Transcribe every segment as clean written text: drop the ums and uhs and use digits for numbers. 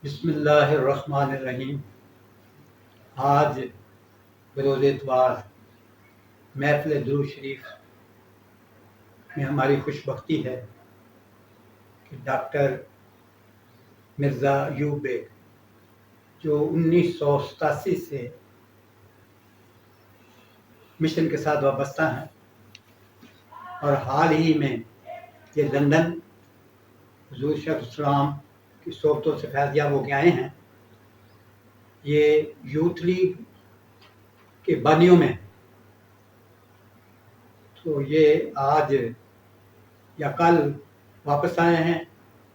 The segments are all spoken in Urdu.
بسم اللہ الرحمن الرحیم۔ آج بروز اتوار محفل درود شریف میں ہماری خوش بختی ہے کہ ڈاکٹر مرزا ایوب بیگ جو 1987 سے مشن کے ساتھ وابستہ ہیں اور حال ہی میں یہ لندن حضور شیخ الاسلام کی صحبتوں سے فیض یاب ہو کے آئے ہیں، یہ یوتھ لیگ کے بانیوں میں، تو یہ آج یا کل واپس آئے ہیں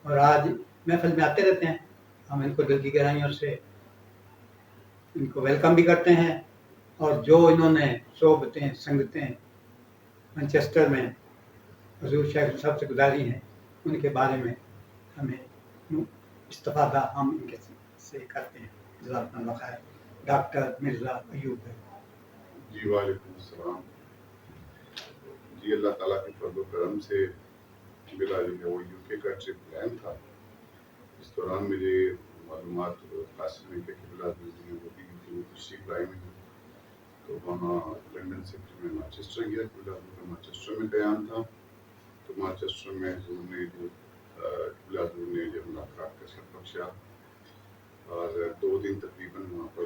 اور آج محفل میں آتے رہتے ہیں۔ ہم ان کو دل کی گہرائیوں سے ان کو ویلکم بھی کرتے ہیں، اور جو انہوں نے صحبتیں سنگتیں مانچسٹر میں حضور شیخ صاحب سے گزاری ہیں ان کے بارے میں ہمیں استفادہ ہم ان کے سے کرتے ہیں۔ جزاک اللہ خیر۔ ڈاکٹر مرزا ایوب ہے۔ جی وعلیکم السلام۔ جی اللہ تعالیٰ کے فضل و کرم سے میرا جو ہے وہ UK کا ٹرپ پلان تھا۔ اس دوران مجھے معلومات حاصل ہوئی کہ قبلہ جو ہے وہ بھی تشریف لائے ہوئے ہیں، تو وہاں لندن سے میں مانچسٹر گیا۔ قبلہ کا مانچسٹر میں قیام تھا، تو مانچسٹر میں حضور نے جو قبلہ حضور نے جو ملاقات کا شرف بخشا، اور 2 دن تقریباً وہاں پر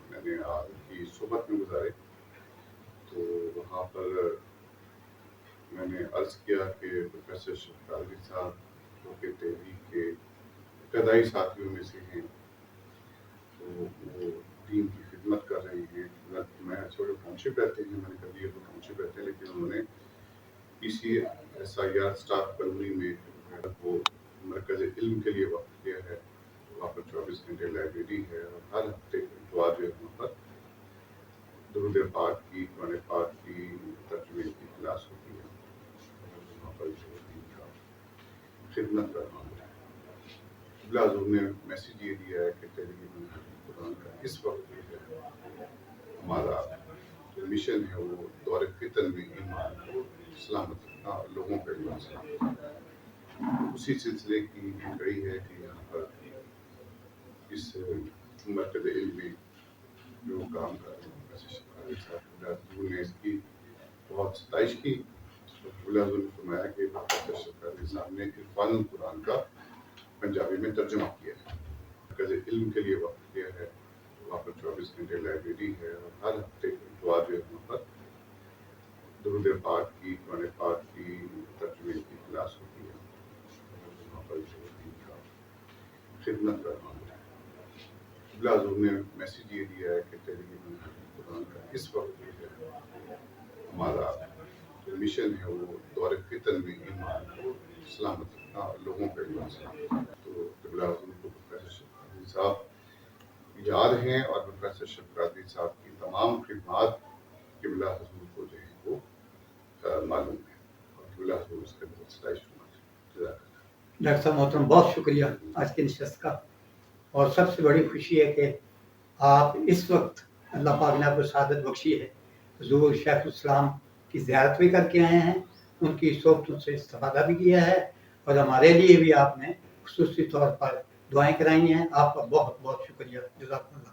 میں نے آپ کی صحبت میں گزارے۔ تو وہاں پر میں نے عرض کیا کہ پروفیسر شفقاوی صاحب جو کہ تحریک کے ابتدائی ساتھیوں میں سے ہیں، تو وہ دین کی خدمت کر رہے ہیں۔ میں چھوٹے ٹاؤنشپ رہتے ہیں، میں نے کبھی تو ٹاؤنشپ رہتے ہیں، لیکن انہوں نے PCSIR اسٹاف کالونی میں وہ مرکز علم کے لیے وقف کیا ہے۔ وہاں پر 24 گھنٹے لائبریری ہے، اور ہر ہفتے اتوار جو ہے وہاں پر درود پاک کی، قرآن پاک کی ترجمے کی کلاس ہوتی ہے۔ وہاں پر جو دین کا خدمت کر رہا ہوں۔ قبلہ حضور نے میسج یہ دیا ہے کہ تحریک قرآن کا اس وقت جو ہے ہمارا جو مشن ہے وہ دور فتن میں ایمان کو سلامت رکھنا، لوگوں کا ایمان سلامت رکھنا۔ اسی سلسلے کی کڑی ہے کہ یہاں پر اس مرکز علم میں جو کام کر رہے ہیں ویسے شفقاوی صاحب، قبلہ حضور نے اس کی بہت ستائش کی۔ قبلہ حضور نے فرمایا کہ پروفیسر شفقاوی صاحب نے عرفان القرآن کا پنجابی میں ترجمہ کیا ہے، مرکز علم کے لیے وقف کیا ہے۔ وہاں پر 24 گھنٹے لائبریری ہے، اور ہر ہفتے اتوار جو ہے وہاں پر درود پاک کی، قرآن پاک کی ترجمے کی کلاس ہوتی ہے۔ وہاں پر جو دین کا خدمت کر رہا ہوں۔ قبلہ حضور نے میسج یہ دیا ہے کہ تحریک قرآن کا اس وقت جو ہے ہمارا جو مشن ہے وہ دور فتن میں ایمان کو سلامت رکھنا، لوگوں کا ایمان سلامت رکھنا۔ تو قبلہ حضور کو پروفیسر شفقاوی صاحب یاد ہیں، اور پروفیسر شفقاوی صاحب کی تمام خدمات قبلہ حضور کو جو ہے وہ معلوم ہے، اور قبلہ حضور اس کے بہت ستائش فرماتے ہیں۔ جزاک اللہ۔ ڈاکٹر صاحب محترم، بہت شکریہ آج کی نشست کا، اور سب سے بڑی خوشی ہے کہ آپ اس وقت اللہ پاک نے آپ کو سعادت بخشی ہے، حضور شیخ الاسلام کی زیارت بھی کر کے آئے ہیں، ان کی صحبتوں سے استفادہ بھی کیا ہے، اور ہمارے لیے بھی آپ نے خصوصی طور پر دعائیں کرائی ہیں۔ آپ کا بہت بہت شکریہ۔ جزاک اللہ۔